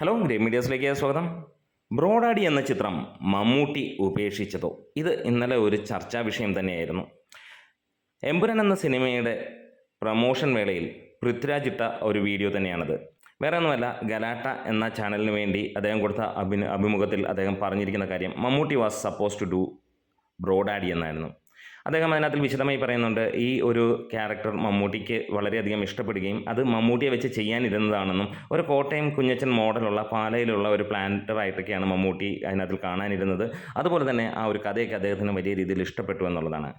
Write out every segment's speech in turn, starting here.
Hello great മീഡിയാസിലേക്ക് സ്വാഗതം. ബ്രോഡാഡി എന്ന ചിത്രം മമ്മൂട്ടി ഉപേക്ഷിച്ചതോ? ഇത് ഇന്നലെ ഒരു ചർച്ചാ വിഷയം തന്നെയായിരുന്നു. എമ്പുരാൻ എന്ന സിനിമയുടെ പ്രമോഷൻ വേളയിൽ പൃഥ്വിരാജ് ഇട്ട ഒരു വീഡിയോ തന്നെയാണത്. വേറെ ഒന്നുമല്ല, ഗലാട്ട എന്ന ചാനലിന് വേണ്ടി അദ്ദേഹം കൊടുത്ത അഭിമുഖത്തിൽ അദ്ദേഹം പറഞ്ഞിരിക്കുന്ന കാര്യം Mammootty was suppose to do Bro Daddy എന്നായിരുന്നു. അദ്ദേഹം അതിനകത്തിൽ വിശദമായി പറയുന്നുണ്ട്, ഈ ഒരു ക്യാരക്ടർ മമ്മൂട്ടിക്ക് വളരെയധികം ഇഷ്ടപ്പെടുകയും അത് മമ്മൂട്ടിയെ വെച്ച് ചെയ്യാനിരുന്നതാണെന്നും ഒരു കോട്ടയം കുഞ്ഞച്ചൻ മോഡലുള്ള പാലയിലുള്ള ഒരു പ്ലാന്ററായിട്ടൊക്കെയാണ് മമ്മൂട്ടി അതിനകത്തിൽ കാണാനിരുന്നത്. അതുപോലെ തന്നെ ആ ഒരു കഥയൊക്കെ അദ്ദേഹത്തിന് വലിയ രീതിയിൽ ഇഷ്ടപ്പെട്ടു എന്നുള്ളതാണ്.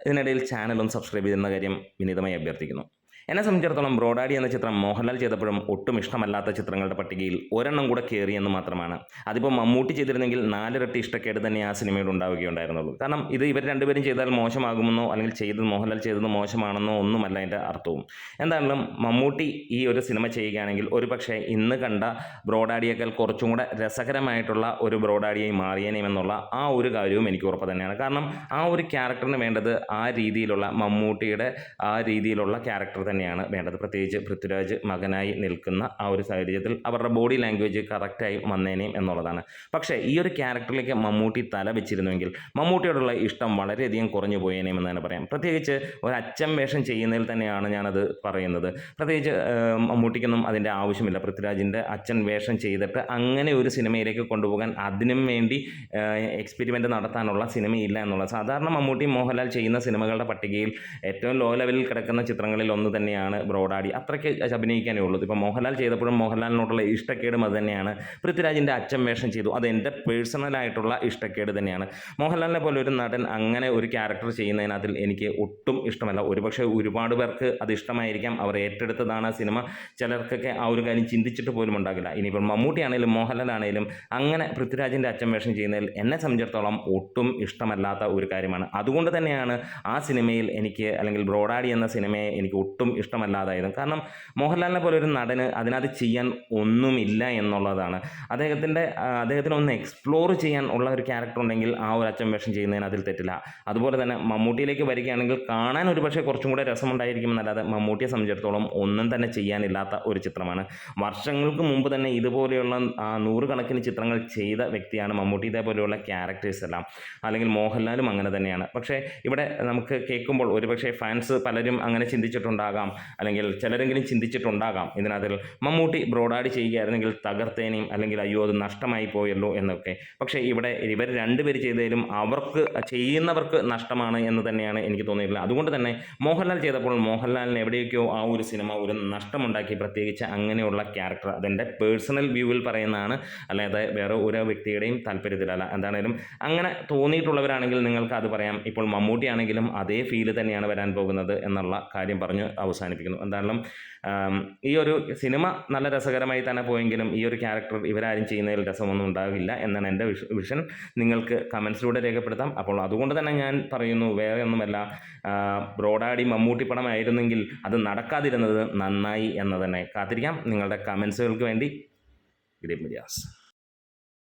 ഇതിനിടയിൽ ചാനലും സബ്സ്ക്രൈബ് ചെയ്യുന്ന കാര്യം വിനീതമായി അഭ്യർത്ഥിക്കുന്നു. എന്നെ സംബന്ധിച്ചിടത്തോളം ബ്രോഡാഡി എന്ന ചിത്രം മോഹൻലാൽ ചെയ്തപ്പോഴും ഒട്ടും ഇഷ്ടമല്ലാത്ത ചിത്രങ്ങളുടെ പട്ടികയിൽ ഒരെണ്ണം കൂടെ കയറിയെന്ന് മാത്രമാണ്. അതിപ്പോൾ മമ്മൂട്ടി ചെയ്തിരുന്നെങ്കിൽ 4 ഇരട്ടി ഇഷ്ടക്കേട് തന്നെ ആ സിനിമയിൽ ഉണ്ടാവുകയുണ്ടായിരുന്നുള്ളൂ. കാരണം ഇത് ഇവർ രണ്ടുപേരും ചെയ്താൽ മോശമാകുമെന്നോ അല്ലെങ്കിൽ മോഹൻലാൽ ചെയ്തത് മോശമാണെന്നോ ഒന്നുമല്ല അതിൻ്റെ അർത്ഥവും. എന്തായാലും മമ്മൂട്ടി ഈ ഒരു സിനിമ ചെയ്യുകയാണെങ്കിൽ ഒരു പക്ഷേ ഇന്ന് കണ്ട ബ്രോഡാഡിയേക്കാൾ കുറച്ചും കൂടെ രസകരമായിട്ടുള്ള ഒരു ബ്രോഡാഡിയായി മാറിയേനെമെന്നുള്ള ആ ഒരു കാര്യവും എനിക്ക് ഉറപ്പ് തന്നെയാണ്. കാരണം ആ ഒരു ക്യാരക്ടറിന് വേണ്ടത് ആ രീതിയിലുള്ള മമ്മൂട്ടിയുടെ ആ രീതിയിലുള്ള ക്യാരക്ടർ തന്നെയാണ് വേണ്ടത്. പ്രത്യേകിച്ച് പൃഥ്വിരാജ് മകനായി നിൽക്കുന്ന ആ ഒരു സാഹചര്യത്തിൽ അവരുടെ ബോഡി ലാംഗ്വേജ് കറക്റ്റായി വന്നേനേയും എന്നുള്ളതാണ്. പക്ഷേ ഈ ഒരു ക്യാരക്ടറിലേക്ക് മമ്മൂട്ടി തല വെച്ചിരുന്നുവെങ്കിൽ മമ്മൂട്ടിയോടുള്ള ഇഷ്ടം വളരെയധികം കുറഞ്ഞു പോയേനേയും എന്ന് തന്നെ പറയാം. പ്രത്യേകിച്ച് ഒരു അച്ഛൻ വേഷം ചെയ്യുന്നതിൽ തന്നെയാണ് ഞാനത് പറയുന്നത്. പ്രത്യേകിച്ച് മമ്മൂട്ടിക്കൊന്നും അതിൻ്റെ ആവശ്യമില്ല. പൃഥ്വിരാജിൻ്റെ അച്ഛൻ വേഷം ചെയ്തിട്ട് അങ്ങനെ ഒരു സിനിമയിലേക്ക് കൊണ്ടുപോകാൻ അതിനും വേണ്ടി എക്സ്പെരിമെൻ്റ് നടത്താനുള്ള സിനിമയില്ല എന്നുള്ളത്. സാധാരണ മമ്മൂട്ടി മോഹൻലാൽ ചെയ്യുന്ന സിനിമകളുടെ പട്ടികയിൽ ഏറ്റവും ലോ ലെവലിൽ കിടക്കുന്ന ചിത്രങ്ങളിൽ ഒന്ന് തന്നെയാണ് ബ്രോഡാഡി. അത്രയ്ക്ക് അഭിനയിക്കാനേ ഉള്ളൂ. ഇപ്പോൾ മോഹൻലാൽ ചെയ്തപ്പോഴും മോഹൻലാലിനോടുള്ള ഇഷ്ടക്കേടും അത് തന്നെയാണ്. പൃഥ്വിരാജിൻ്റെ അച്ഛൻ വേഷം ചെയ്തു, അത് എൻ്റെ പേഴ്സണലായിട്ടുള്ള ഇഷ്ടക്കേട് തന്നെയാണ്. മോഹൻലാലിനെ പോലെ ഒരു നടൻ അങ്ങനെ ഒരു ക്യാരക്ടർ ചെയ്യുന്നതിനകത്തിൽ എനിക്ക് ഒട്ടും ഇഷ്ടമല്ല. ഒരുപക്ഷെ ഒരുപാട് പേർക്ക് അത് ഇഷ്ടമായിരിക്കാം, അവർ ഏറ്റെടുത്തതാണ് സിനിമ. ചിലർക്കൊക്കെ ആ ഒരു കാര്യം ചിന്തിച്ചിട്ട് പോലും ഉണ്ടാകില്ല. ഇനിയിപ്പോൾ മമ്മൂട്ടി ആണെങ്കിലും മോഹൻലാലാണെങ്കിലും അങ്ങനെ പൃഥ്വിരാജിൻ്റെ അച്ഛൻ വേഷം ചെയ്യുന്നതിൽ എന്നെ സംബന്ധിച്ചിടത്തോളം ഒട്ടും ഇഷ്ടമല്ലാത്ത ഒരു കാര്യമാണ്. അതുകൊണ്ട് തന്നെയാണ് ആ സിനിമയിൽ എനിക്ക്, അല്ലെങ്കിൽ ബ്രോഡാഡി എന്ന സിനിമയെ എനിക്ക് ഒട്ടും ഇഷ്ടമല്ലാതായിരുന്നു. കാരണം മോഹൻലാലിനെ പോലെ ഒരു നടന് അതിനകത്ത് ചെയ്യാൻ ഒന്നുമില്ല എന്നുള്ളതാണ്. അദ്ദേഹത്തിന് ഒന്ന് എക്സ്പ്ലോർ ചെയ്യാൻ ഉള്ള ഒരു ക്യാരക്ടർ ഉണ്ടെങ്കിൽ ആ ഒരു അച്ഛൻ വേഷം ചെയ്യുന്നതിന് അതിൽ തെറ്റില്ല. അതുപോലെ തന്നെ മമ്മൂട്ടിയിലേക്ക് വരികയാണെങ്കിൽ കാണാൻ ഒരു പക്ഷേ കുറച്ചും കൂടെ രസമുണ്ടായിരിക്കുമെന്നല്ലാതെ മമ്മൂട്ടിയെ സംബന്ധിച്ചിടത്തോളം ഒന്നും തന്നെ ചെയ്യാനില്ലാത്ത ഒരു ചിത്രമാണ്. വർഷങ്ങൾക്ക് മുമ്പ് തന്നെ ഇതുപോലെയുള്ള 100 കണക്കിന് ചിത്രങ്ങൾ ചെയ്ത വ്യക്തിയാണ് മമ്മൂട്ടി. ഇതേപോലെയുള്ള ക്യാരക്ടേഴ്സ് എല്ലാം, അല്ലെങ്കിൽ മോഹൻലാലും അങ്ങനെ തന്നെയാണ്. പക്ഷേ ഇവിടെ നമുക്ക് കേൾക്കുമ്പോൾ ഒരുപക്ഷെ ഫാൻസ് പലരും അങ്ങനെ ചിന്തിച്ചിട്ടുണ്ടാകാം, അല്ലെങ്കിൽ ചിലരെങ്കിലും ചിന്തിച്ചിട്ടുണ്ടാകാം ഇതിനകത്തിൽ മമ്മൂട്ടി ബ്രോഡാഡി ചെയ്യുകയായിരുന്നെങ്കിൽ തകർത്തേനെയും, അല്ലെങ്കിൽ അയ്യോ അത് നഷ്ടമായി പോയല്ലോ എന്നൊക്കെ. പക്ഷേ ഇവിടെ ഇവർ രണ്ടുപേർ ചെയ്തതിലും ചെയ്യുന്നവർക്ക് നഷ്ടമാണ് എന്ന് തന്നെയാണ് എനിക്ക് തോന്നിയിട്ടുള്ളത്. അതുകൊണ്ട് തന്നെ മോഹൻലാൽ ചെയ്തപ്പോൾ മോഹൻലാലിന് എവിടെയൊക്കെയോ ആ ഒരു സിനിമ ഒരു നഷ്ടമുണ്ടാക്കി. പ്രത്യേകിച്ച് അങ്ങനെയുള്ള ക്യാരക്ടർ, അതെൻ്റെ പേഴ്സണൽ വ്യൂവിൽ പറയുന്നതാണ്, അല്ലാതെ വേറെ ഓരോ വ്യക്തിയുടെയും താല്പര്യത്തിലല്ല. എന്താണേലും അങ്ങനെ തോന്നിയിട്ടുള്ളവരാണെങ്കിൽ നിങ്ങൾക്ക് അത് പറയാം. ഇപ്പോൾ മമ്മൂട്ടി ആണെങ്കിലും അതേ ഫീല് തന്നെയാണ് വരാൻ പോകുന്നത് എന്നുള്ള കാര്യം പറഞ്ഞ് അവസാനിപ്പിക്കുന്നു. എന്തായാലും ഈ ഒരു സിനിമ നല്ല രസകരമായി തന്നെ പോയെങ്കിലും ഈ ഒരു ക്യാരക്ടർ ഇവരാരും ചെയ്യുന്നതിൽ രസമൊന്നും ഉണ്ടാകില്ല എന്നാണ് എൻ്റെ വിഷൻ. നിങ്ങൾക്ക് കമൻസിലൂടെ രേഖപ്പെടുത്താം. അപ്പോൾ അതുകൊണ്ട് തന്നെ ഞാൻ പറയുന്നു, വേറെ ഒന്നുമല്ല, ബ്രോഡാഡി മമ്മൂട്ടി പടമായിരുന്നെങ്കിൽ അത് നടക്കാതിരുന്നത് നന്നായി എന്ന് തന്നെ. കാത്തിരിക്കാം നിങ്ങളുടെ കമൻസുകൾക്ക് വേണ്ടി. Great medias.